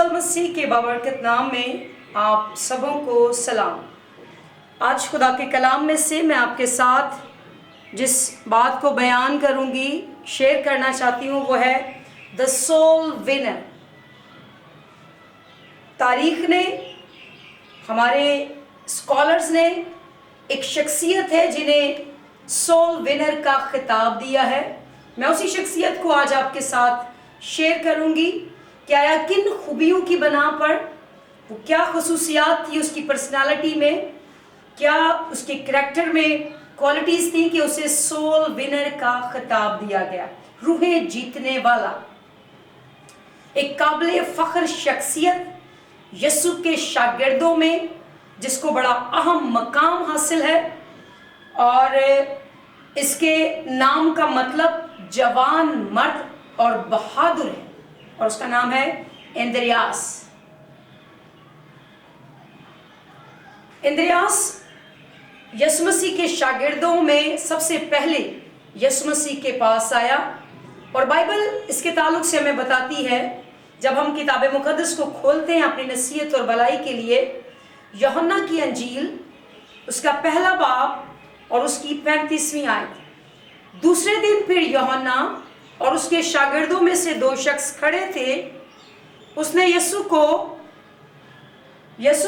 यीशु मसीह के बाबरकत नाम में आप सबों को सलाम। आज खुदा के कलाम में से मैं आपके साथ जिस बात को बयान करूंगी, शेयर करना चाहती हूँ, वो है द सोल विनर। तारीख ने, हमारे स्कॉलर्स ने एक शख्सियत है जिन्हें सोल विनर का खिताब दिया है। मैं उसी शख्सियत को आज आपके साथ शेयर करूंगी। क्या किन खूबियों की बना पर, वो क्या खसूसियात थी उसकी पर्सनालिटी में, क्या उसके करैक्टर में क्वालिटीज़ थी कि उसे सोल विनर का खिताब दिया गया। रूहें जीतने वाला, एक काबिल फ़ख्र शख्सियत यीशु के शागिर्दों में, जिसको बड़ा अहम मकाम हासिल है। और इसके नाम का मतलब जवान मर्द और बहादुर है, और उसका नाम है इंद्रियास। इंद्रियास यीशु मसीह के शागिर्दों में सबसे पहले यीशु मसीह के पास आया। और बाइबल इसके ताल्लुक से हमें बताती है, जब हम किताब मुक़द्दस को खोलते हैं अपनी नसीहत और भलाई के लिए, यूहन्ना की अंजील उसका पहला बाब और उसकी 35वीं आयत। दूसरे दिन फिर यूहन्ना और उसके शागिर्दों में से दो शख्स खड़े थे। उसने यीशु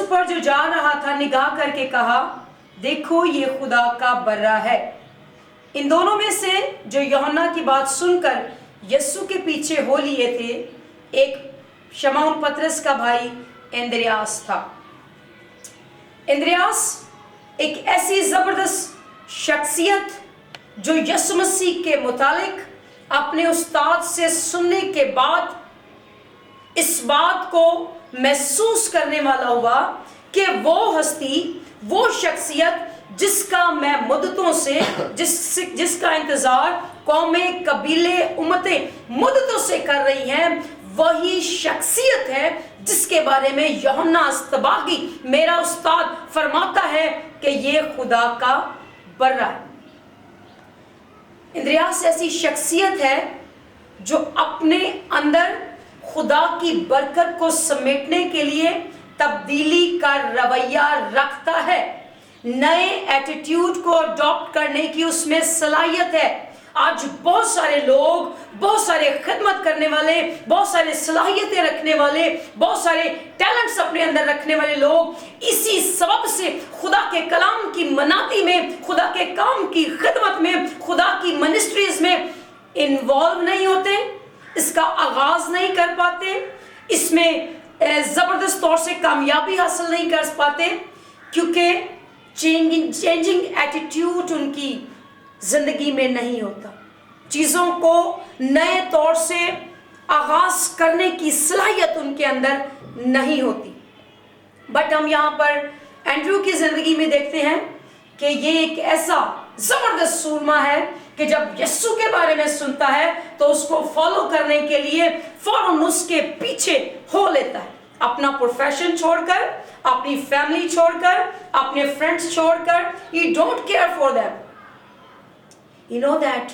पर जो जा रहा था निगाह करके कहा, देखो ये खुदा का बर्रा है। इन दोनों में से जो यूहन्ना की बात सुनकर यीशु के पीछे हो लिए थे, एक शमौन पतरस का भाई इंद्रियास था। इंद्रियास एक ऐसी जबरदस्त शख्सियत जो यीशु मसीह के मुतालिक अपने उस्ताद से सुनने के बाद इस बात को महसूस करने वाला हुआ कि वो हस्ती, वो शख्सियत जिसका मैं मुद्दतों से जिसका इंतजार कौमें, कबीले, उम्मतें मुद्दतों से कर रही हैं, वही शख्सियत है जिसके बारे में यूहन्ना अस्तबागी, मेरा उस्ताद, फरमाता है कि ये खुदा का बर्रा है। इंद्रियास ऐसी शख्सियत है जो अपने अंदर खुदा की बरकत को समेटने के लिए तब्दीली का रवैया रखता है। नए एटीट्यूड को अडॉप्ट करने की उसमें सलाहियत है। आज बहुत सारे लोग, बहुत सारे खिदमत करने वाले, बहुत सारे सलाहियतें रखने वाले, बहुत सारे टैलेंट्स अपने अंदर रखने वाले लोग इसी सबब से खुदा के कलाम की मनाती में, खुदा के काम की खिदमत में, खुदा की मिनिस्ट्रीज में इन्वॉल्व नहीं होते, इसका आगाज नहीं कर पाते, इसमें ज़बरदस्त तौर से कामयाबी हासिल नहीं कर पाते, क्योंकि चेंजिंग एटीट्यूड उनकी जिंदगी में नहीं होता। चीज़ों को नए तौर से आगाज करने की सलाहियत उनके अंदर नहीं होती। बट हम यहाँ पर एंड्रू की जिंदगी में देखते हैं कि ये एक ऐसा जबरदस्त सूरमा है कि जब यीशु के बारे में सुनता है तो उसको फॉलो करने के लिए फौरन उसके पीछे हो लेता है। अपना प्रोफेशन छोड़कर, अपनी फैमिली छोड़कर, अपने फ्रेंड्स छोड़कर, he don't care for them. You know that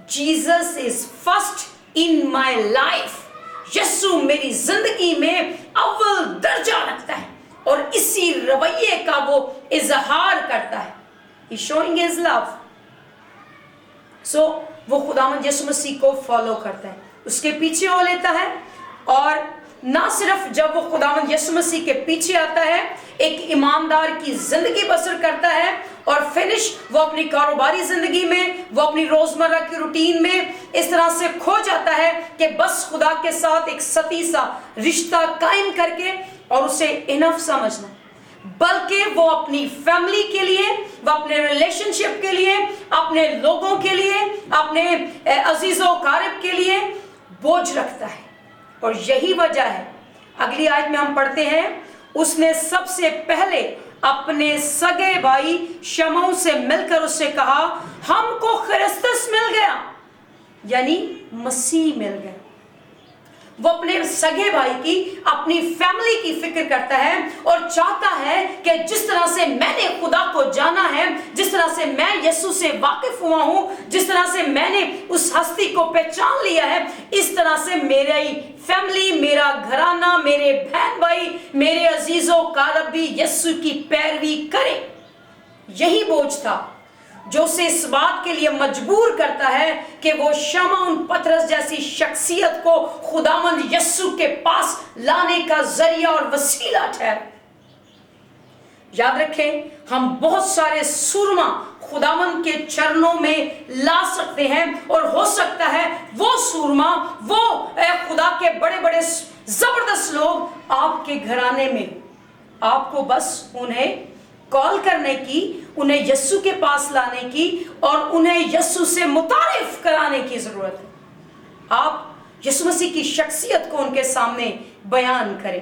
Jesus is first in my life. यीशु मेरी जिंदगी में अव्वल दर्जा रखता है और इसी रवैये का वो इजहार करता है। He's showing his love. So वो खुदावंद यीशु मसीह को फॉलो करता है, उसके पीछे हो लेता है। और ना सिर्फ जब वो खुदावंद यीशु मसीह के पीछे आता है, एक ईमानदार की जिंदगी बसर करता है, और फिनिश वो अपनी कारोबारी जिंदगी में, वो अपनी रोजमर्रा की रूटीन में इस तरह से खो जाता है कि बस खुदा के साथ एक सती सा रिश्ता कायम करके और उसे इनफ समझना, बल्कि वो अपनी फैमिली के लिए, वो अपने रिलेशनशिप के लिए, अपने लोगों के लिए, अपने अजीजों कारब के लिए बोझ रखता है। और यही वजह है, अगली आयत में हम पढ़ते हैं, उसने सबसे पहले अपने सगे भाई शमौन से मिलकर उससे कहा, हमको ख्रिस्तुस मिल गया, यानी मसीह मिल गया। वो अपने सगे भाई की, अपनी फैमिली की फिक्र करता है और चाहता है कि जिस तरह से मैंने खुदा को जाना है, जिस तरह से मैं यीशु से वाकिफ हुआ हूं, जिस तरह से मैंने उस हस्ती को पहचान लिया है, इस तरह से मेरी फैमिली, मेरा घराना, मेरे बहन भाई, मेरे अजीजों कारब भी यीशु की पैरवी करें। यही बोझ था जो उसे इस बात के लिए मजबूर करता है कि वो शमौन पतरस जैसी शख्सियत को खुदावंद यीशु के पास लाने का जरिया और वसीला ठहरे। याद रखें, हम बहुत सारे सूरमा खुदावंद के चरणों में ला सकते हैं और हो सकता है वो सूरमा, वो खुदा के बड़े बड़े जबरदस्त लोग आपके घराने में, आपको बस उन्हें कॉल करने की, उन्हें यीशु के पास लाने की और उन्हें यीशु से मुतारिफ कराने की जरूरत है। आप यीशु मसीह की शख्सियत को उनके सामने बयान करें।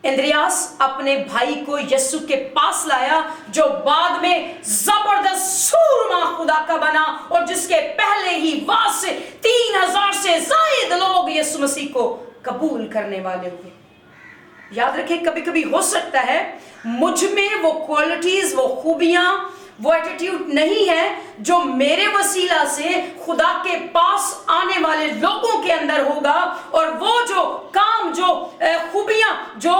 इंद्रियास अपने भाई को यीशु के पास लाया, जो बाद में जबरदस्त सूरमा खुदा का बना और जिसके पहले ही वार से 3000 से ज्यादा लोग यीशु मसीह को कबूल करने वाले हुए। याद रखें, कभी कभी हो सकता है मुझ में वो क्वालिटीज, वो खूबियां, वो एटीट्यूड नहीं है जो मेरे वसीला से खुदा के पास आने वाले लोगों के अंदर होगा, और वो जो काम, जो खूबियां, जो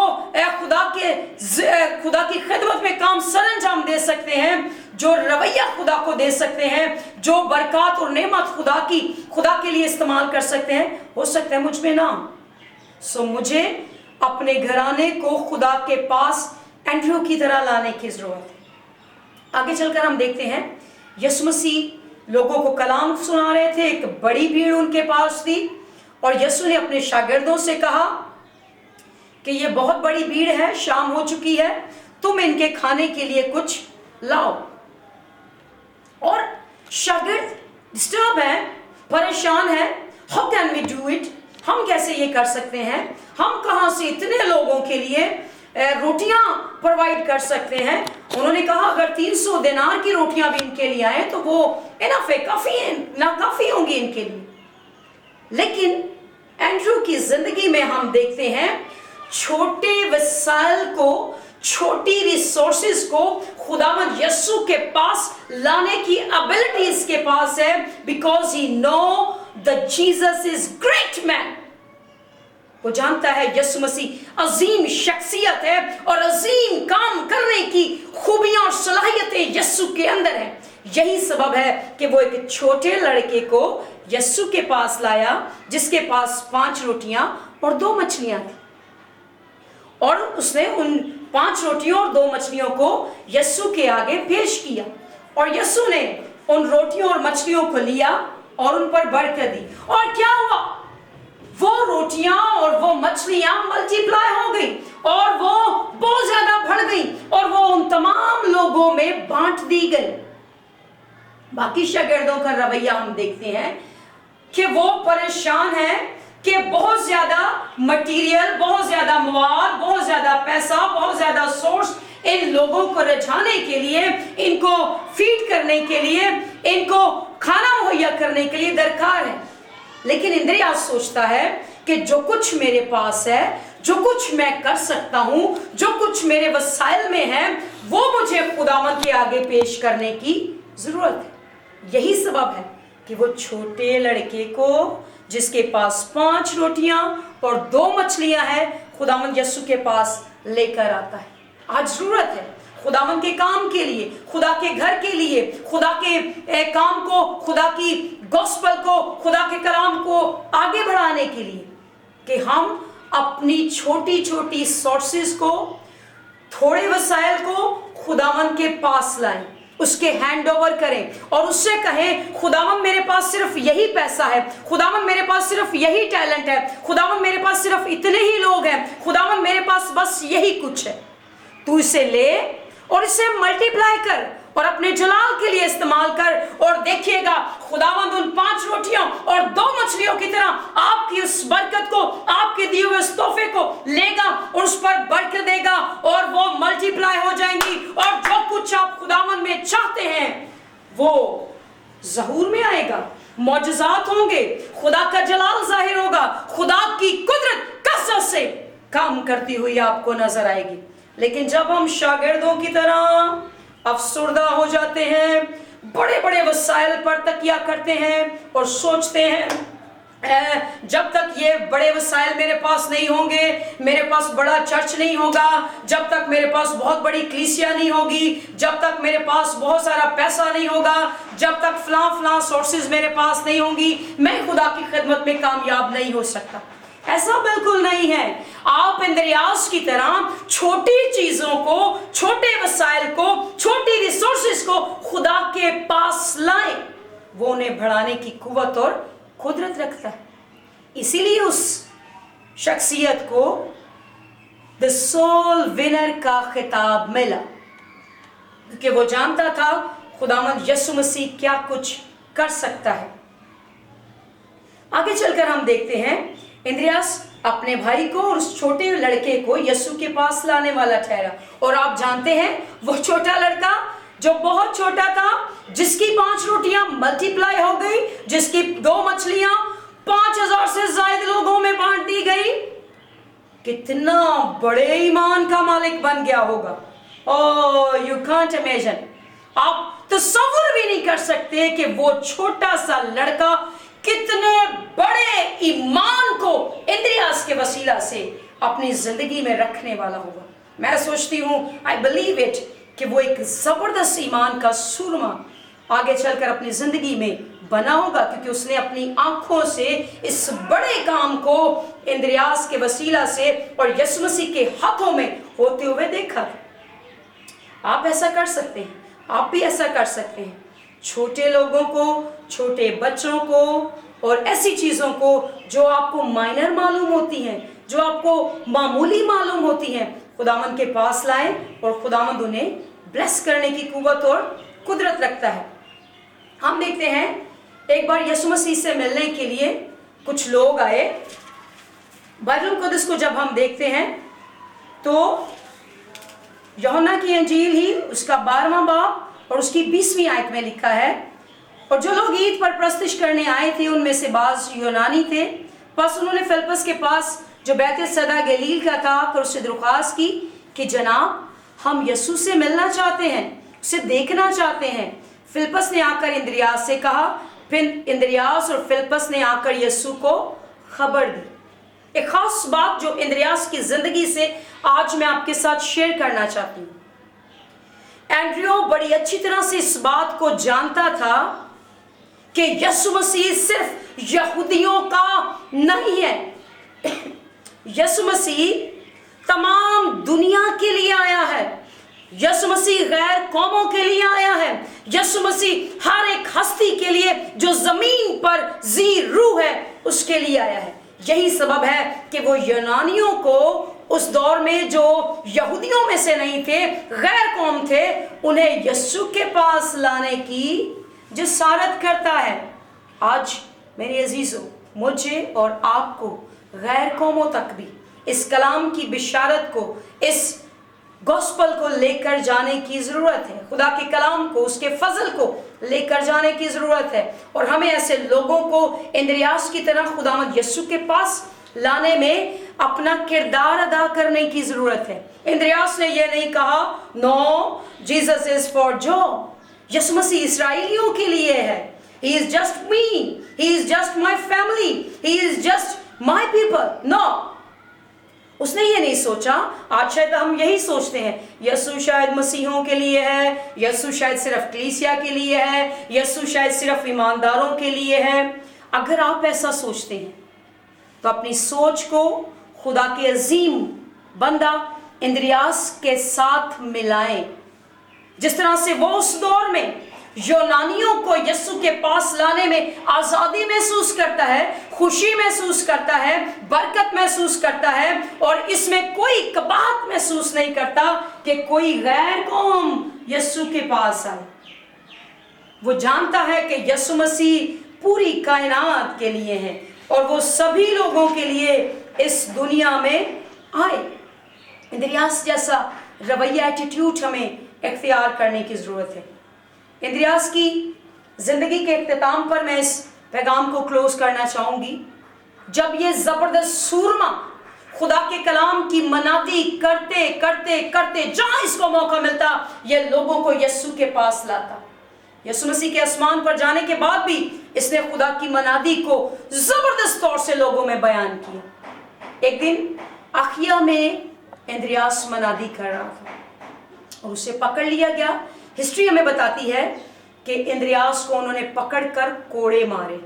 खुदा की खिदमत में काम सरंजाम दे सकते हैं, जो रवैया खुदा को दे सकते हैं, जो बरकत और नेमत खुदा के लिए इस्तेमाल कर सकते हैं, हो सकता है मुझ में ना। मुझे अपने घराने को खुदा के पास एंड्रयू की तरह लाने की जरूरत है। आगे चलकर हम देखते हैं, यीशु मसीह लोगों को कलाम सुना रहे थे, एक बड़ी भीड़ उनके पास थी और यीशु ने अपने शागिर्दों से कहा कि ये बहुत बड़ी भीड़ है, शाम हो चुकी है, तुम इनके खाने के लिए कुछ लाओ। और शागिर्द डिस्टर्ब है, परेशान है, how can we do it, हम कैसे ये कर सकते हैं, हम कहां से इतने लोगों के लिए रोटियां प्रोवाइड कर सकते हैं। उन्होंने कहा अगर 300 दिनार की रोटियां भी इनके लिए आए तो वो इनफ है, काफी है, ना काफी होंगी इनके लिए। लेकिन एंड्रयू की जिंदगी में हम देखते हैं छोटे वसाइल को, छोटी रिसोर्सेज को खुदावंद यीशु के पास लाने की एबिलिटी इसके पास है, because he know the Jesus is great man. वो जानता है यीशु मसीह अजीम शख्सियत है और अजीम काम करने की खूबियां और सलाहियतें यीशु के अंदर हैं। यही सबब है कि वो एक छोटे लड़के को यीशु के पास लाया जिसके पास 5 रोटियां और 2 मछलियां थी, और उसने उन 5 रोटियों और 2 मछलियों को यीशु के आगे पेश किया, और यीशु ने उन रोटियों और मछलियों को लिया और उन पर बरकत दी। और क्या हुआ, वो रोटियां और वो मछलियां मल्टीप्लाई हो गई और वो बहुत ज्यादा बढ़ गई और वो उन तमाम लोगों में बांट दी गई। बाकी शागिर्दों का रवैया हम देखते हैं कि वो परेशान है कि बहुत ज्यादा मटेरियल, बहुत ज्यादा मवाद, बहुत ज्यादा पैसा, बहुत ज्यादा सोर्स इन लोगों को रिझाने के लिए, इनको फीड करने के लिए, इनको खाना मुहैया करने के लिए दरकार है। लेकिन इंद्रियास सोचता है कि जो कुछ मेरे पास है, जो कुछ मैं कर सकता हूं, जो कुछ मेरे वसाइल में है, वो मुझे खुदावंद के आगे पेश करने की जरूरत है। यही सबब है कि वो छोटे लड़के को जिसके पास 5 रोटियां और 2 मछलियां हैं, खुदावंद यीशु के पास लेकर आता है। आज जरूरत है खुदावंद के काम के लिए, खुदा के घर के लिए, खुदा के काम को, खुदा की गॉस्पेल को, खुदा के कलाम को आगे बढ़ाने के लिए, कि हम अपनी छोटी छोटी सोर्सेज को, थोड़े वसाइल को खुदावंद के पास लाएं, उसके हैंड ओवर करें और उससे कहें खुदावंद मेरे पास सिर्फ यही पैसा है, खुदावंद मेरे पास सिर्फ यही टैलेंट है, खुदावंद मेरे पास सिर्फ इतने ही लोग हैं, खुदावंद मेरे पास बस यही कुछ है, तू इसे ले और इसे मल्टीप्लाई कर और अपने जलाल के लिए इस्तेमाल कर, और देखिएगा खुदावंद उन 5 रोटियों और 2 मछलियों की तरह आपकी उस बरकत को, आपके दिए हुए उस तोहफे को लेगा और उस पर बरकत देगा और वो मल्टीप्लाई हो जाएंगी, और जो कुछ आप खुदावंद में चाहते हैं वो ज़हूर में आएगा, मौजज़ात होंगे, खुदा का जलाल जाहिर होगा, खुदा की कुदरत कसरत से काम करती हुई आपको नजर आएगी। लेकिन जब हम शागिर्दों की तरह अफसुर्दा हो जाते हैं, बड़े बड़े वसाइल पर तकिया करते हैं और सोचते हैं जब तक ये बड़े वसाइल मेरे पास नहीं होंगे, मेरे पास बड़ा चर्च नहीं होगा, जब तक मेरे पास बहुत बड़ी कलीसिया नहीं होगी, जब तक मेरे पास बहुत सारा पैसा नहीं होगा, जब तक फलां सोर्सेज मेरे पास नहीं होंगी, मैं खुदा की खिदमत में कामयाब नहीं हो सकता। ऐसा बिल्कुल नहीं है। आप इंद्रियास की तरह छोटी चीजों को, छोटे वसाइल को, छोटी रिसोर्सेज को खुदा के पास लाएं, वो उन्हें बढ़ाने की कुव्वत और कुदरत रखता है। इसीलिए उस शख्सियत को द सोल विनर का खिताब मिला, क्योंकि वो जानता था खुदावंद यीशु मसीह क्या कुछ कर सकता है। आगे चलकर हम देखते हैं इंद्रियास अपने भाई को और उस छोटे लड़के को यीशु के पास लाने वाला ठहरा। और आप जानते हैं वो छोटा लड़का जो बहुत छोटा था, जिसकी 5 रोटियां मल्टीप्लाई हो गई, जिसकी 2 मछलियां 5000 से ज्यादा लोगों में बांट दी गई, कितना बड़े ईमान का मालिक बन गया होगा। ओह, यू कांट इमेजिन, आप तस्वीर भी नहीं कर सकते कि वो छोटा सा लड़का कितने बड़े ईमान को इंद्रियास के वसीला से अपनी जिंदगी में रखने वाला होगा। मैं सोचती हूँ, आई बिलीव इट, कि वो एक जबरदस्त ईमान का सुरमा आगे चलकर अपनी जिंदगी में बना होगा, क्योंकि उसने अपनी आंखों से इस बड़े काम को इंद्रियास के वसीला से और यीशु मसीह के हाथों में होते हुए देखा। आप ऐसा कर सकते हैं, आप भी ऐसा कर सकते हैं। छोटे लोगों को, छोटे बच्चों को और ऐसी चीज़ों को जो आपको माइनर मालूम होती हैं, जो आपको मामूली मालूम होती हैं, खुदावंद के पास लाएं और खुदावंद उन्हें ब्लेस करने की कुव्वत और कुदरत रखता है। हम देखते हैं एक बार यीशु मसीह से मिलने के लिए कुछ लोग आए। बाइबल मुक़द्दस को जब हम देखते हैं तो यूहन्ना की इंजील ही उसका 12वां बाब और उसकी 20वीं आयत में लिखा है, और जो लोग ईद पर प्रस्तुत करने आए थे उनमें से बाज यूनानी थे। बस उन्होंने फिलिप्पस के पास जो बैतसैदा गलील का था और उससे दरख्वास्त की कि जनाब, हम यीशु से मिलना चाहते हैं, उसे देखना चाहते हैं। फिलिप्पस ने आकर इंद्रियास से कहा, फिर इंद्रियास और फिलिप्पस ने आकर यीशु को खबर दी। एक खास बात जो इंद्रियास की जिंदगी से आज मैं आपके साथ शेयर करना चाहती हूँ। एंड्रियो बड़ी अच्छी तरह से इस बात को जानता था कि यीशु मसीह सिर्फ यहूदियों का नहीं है, यीशु मसीह तमाम दुनिया के लिए आया है। यीशु मसीह गैर कौमों के लिए आया है। यीशु मसीह हर एक हस्ती के लिए जो जमीन पर जी रूह है उसके लिए आया है। यही सबब है कि वो यूनानियों को उस दौर में जो यहूदियों में से नहीं थे, गैर कौम थे, उन्हें यीशु के पास लाने की जिसारत करता है। आज मेरे अजीजों, मुझे और आपको गैर कौमों तक भी इस कलाम की बिशारत को, इस गॉस्पल को लेकर जाने की ज़रूरत है। खुदा के कलाम को, उसके फजल को लेकर जाने की ज़रूरत है। और हमें ऐसे लोगों को इंद्रियास की तरह खुदावंद यीशु के पास लाने में अपना किरदार अदा करने की ज़रूरत है। इंद्रियास ने यह नहीं कहा, नो जीसस इज फॉर जो, यीशु मसीह इसराइलियों के लिए है। He is just me, he is just my family, he is just my people. No, उसने ये नहीं सोचा। आज शायद हम यही सोचते हैं, यीशु शायद मसीहों के लिए है, यीशु शायद सिर्फ कलीसिया के लिए है, यीशु शायद सिर्फ ईमानदारों के लिए है। अगर आप ऐसा सोचते हैं तो अपनी सोच को खुदा के अजीम बंदा इंद्रियास के साथ मिलाएं। जिस तरह से वो उस दौर में यूनानियों को यीशु के पास लाने में आज़ादी महसूस करता है, खुशी महसूस करता है, बरकत महसूस करता है, और इसमें कोई कबाहत महसूस नहीं करता कि कोई गैर कौम यीशु के पास आए। वो जानता है कि यीशु मसीह पूरी कायनात के लिए है और वो सभी लोगों के लिए इस दुनिया में आए। इंद्रियास जैसा रवैया, एटीट्यूड हमें इख्तियार करने की ज़रूरत है। इंद्रियास की ज़िंदगी के इख्तिताम पर मैं इस पैगाम को क्लोज करना चाहूंगी। जब ये जबरदस्त सूरमा खुदा के कलाम की मनादी करते करते करते जहां इसको मौका मिलता, ये लोगों को यीशु के पास लाता। यीशु मसीह के आसमान पर जाने के बाद भी इसने खुदा की मनादी को जबरदस्त तौर से लोगों में बयान किया। एक दिन अखिया में इंद्रियास मनादी कर रहा था और उसे पकड़ लिया गया। हिस्ट्री हमें बताती है कि इंद्रियास को उन्होंने पकड़कर कोड़े मारे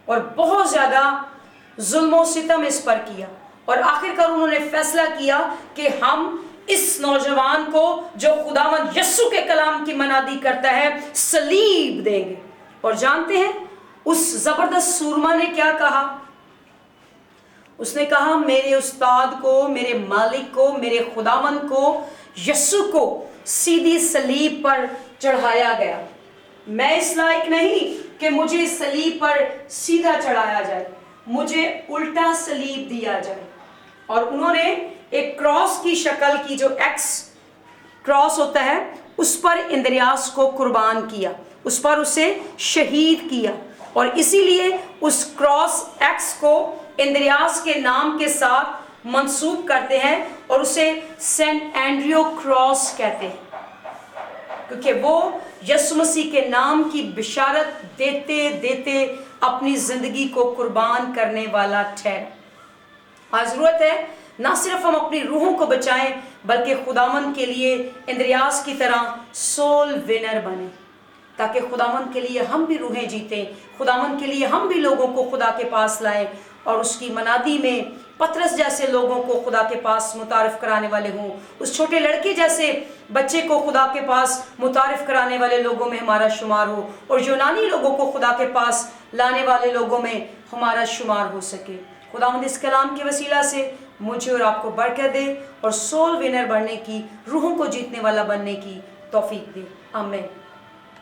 और बहुत ज्यादा जुल्म सितम इस पर किया, और आखिरकार उन्होंने फैसला किया कि हम इस नौजवान को जो खुदावंद यीशु के कलाम की मनादी करता है सलीब देंगे। और जानते हैं उस जबरदस्त सूरमा ने क्या कहा? उसने कहा, मेरे उस्ताद को, मेरे मालिक को, मेरे खुदावंद को, यीशु को सीधी सलीब पर चढ़ाया गया। मैं इस लायक नहीं कि मुझे सलीब पर सीधा चढ़ाया जाए, मुझे उल्टा सलीब दिया जाए। और उन्होंने एक क्रॉस की शक्ल की, जो एक्स क्रॉस होता है, उस पर इंद्रियास को कुर्बान किया, उस पर उसे शहीद किया। और इसीलिए उस क्रॉस एक्स को इंद्रियास के नाम के साथ मंसूब करते हैं और उसे सेंट एंड्रियो क्रॉस कहते हैं, क्योंकि वो यीशु मसीह के नाम की बिशारत देते देते अपनी जिंदगी को कुर्बान करने वाला ठहरा। आज जरूरत है ना सिर्फ हम अपनी रूहों को बचाएं, बल्कि खुदावंद के लिए इंद्रियास की तरह सोल विनर बने, ताकि खुदावंद के लिए हम भी रूहें जीतें, खुदावंद के लिए हम भी लोगों को खुदा के पास लाएं और उसकी मनादी में पतरस जैसे लोगों को खुदा के पास मुतारिफ कराने वाले हों, उस छोटे लड़के जैसे बच्चे को खुदा के पास मुतारिफ कराने वाले लोगों में हमारा शुमार हो, और यूनानी लोगों को खुदा के पास लाने वाले लोगों में हमारा शुमार हो सके। खुदावंद इस कलाम के वसीला से मुझे और आपको बरकत दे और सोल विनर बनने की, रूहों को जीतने वाला बनने की तौफीक दे। आमीन।